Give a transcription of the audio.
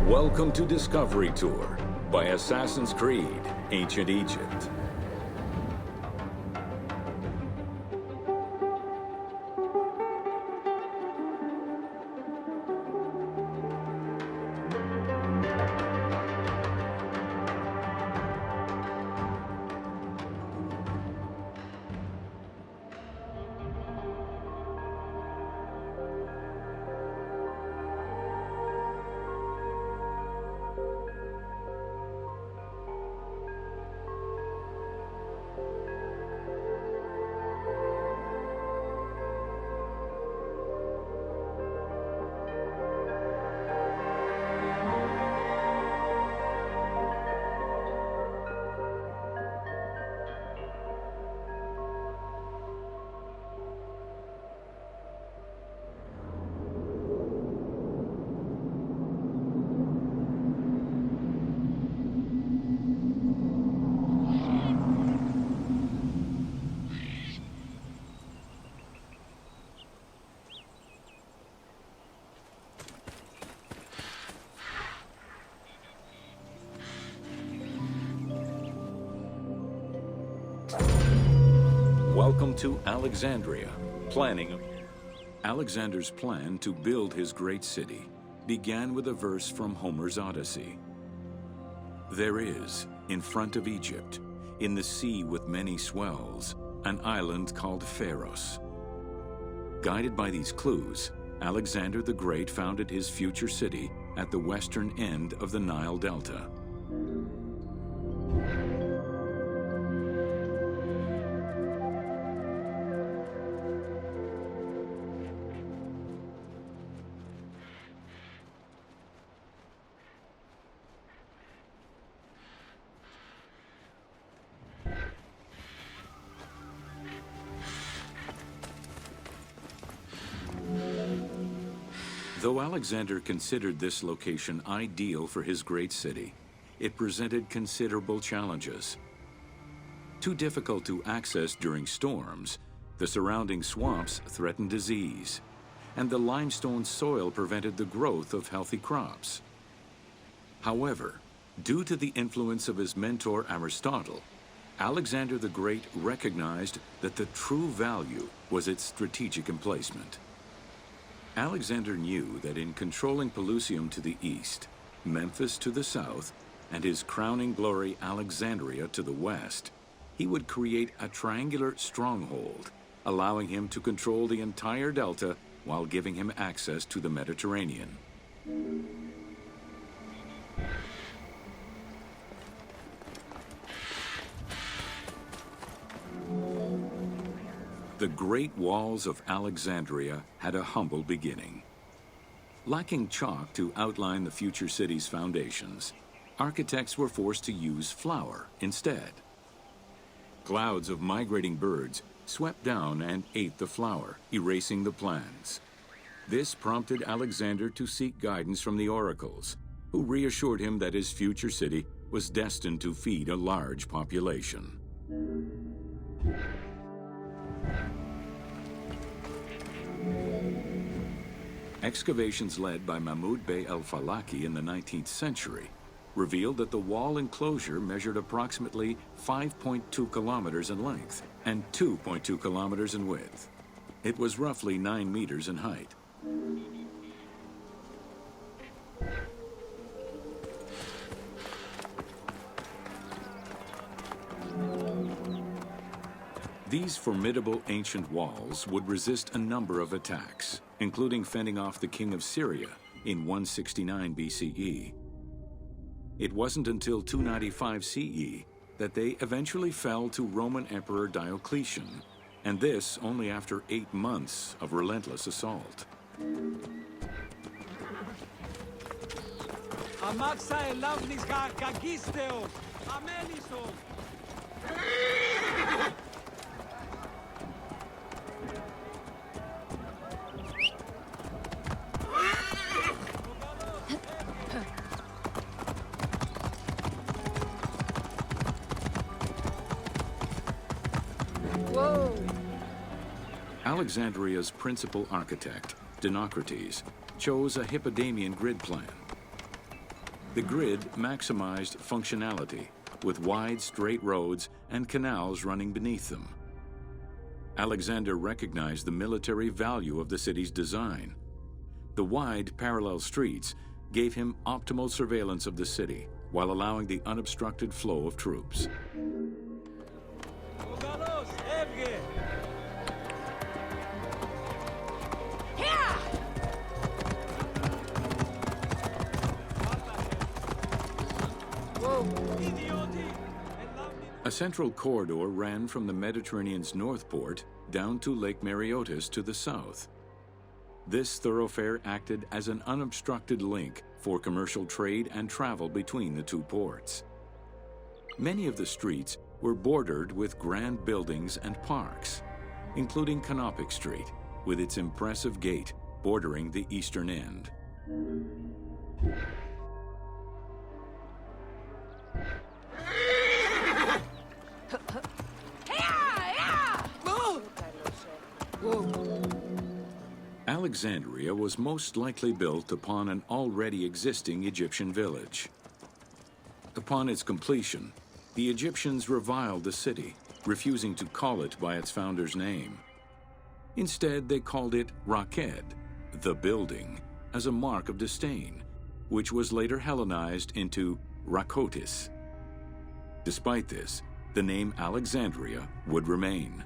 Welcome to Discovery Tour by Assassin's Creed, Ancient Egypt. Welcome to Alexandria. Alexander's plan to build his great city began with a verse from Homer's Odyssey. There is, in front of Egypt, in the sea with many swells, an island called Pharos. Guided by these clues, Alexander the Great founded his future city at the western end of the Nile Delta. Though Alexander considered this location ideal for his great city, it presented considerable challenges. Too difficult to access during storms, the surrounding swamps threatened disease, and the limestone soil prevented the growth of healthy crops. However, due to the influence of his mentor Aristotle, Alexander the Great recognized that the true value was its strategic emplacement. Alexander knew that in controlling Pelusium to the east, Memphis to the south, and his crowning glory Alexandria to the west, he would create a triangular stronghold, allowing him to control the entire delta while giving him access to the Mediterranean. The Great Walls of Alexandria had a humble beginning. Lacking chalk to outline the future city's foundations, architects were forced to use flour instead. Clouds of migrating birds swept down and ate the flour, erasing the plans. This prompted Alexander to seek guidance from the oracles, who reassured him that his future city was destined to feed a large population. Excavations led by Mahmud Bey el-Falaki in the 19th century revealed that the wall enclosure measured approximately 5.2 kilometers in length and 2.2 kilometers in width. It was roughly 9 meters in height. These formidable ancient walls would resist a number of attacks, including fending off the king of Syria in 169 BCE. It wasn't until 295 CE that they eventually fell to Roman Emperor Diocletian, and this only after 8 months of relentless assault. Alexandria's principal architect, Dinocrates, chose a Hippodamian grid plan. The grid maximized functionality, with wide, straight roads and canals running beneath them. Alexander recognized the military value of the city's design. The wide, parallel streets gave him optimal surveillance of the city, while allowing the unobstructed flow of troops. A central corridor ran from the Mediterranean's north port down to Lake Mareotis to the south. This thoroughfare acted as an unobstructed link for commercial trade and travel between the two ports. Many of the streets were bordered with grand buildings and parks, including Canopic Street, with its impressive gate bordering the eastern end. Alexandria was most likely built upon an already existing Egyptian village. Upon its completion, the Egyptians reviled the city, refusing to call it by its founder's name. Instead, they called it Raked, the building, as a mark of disdain, which was later Hellenized into Rakotis. Despite this, the name Alexandria would remain.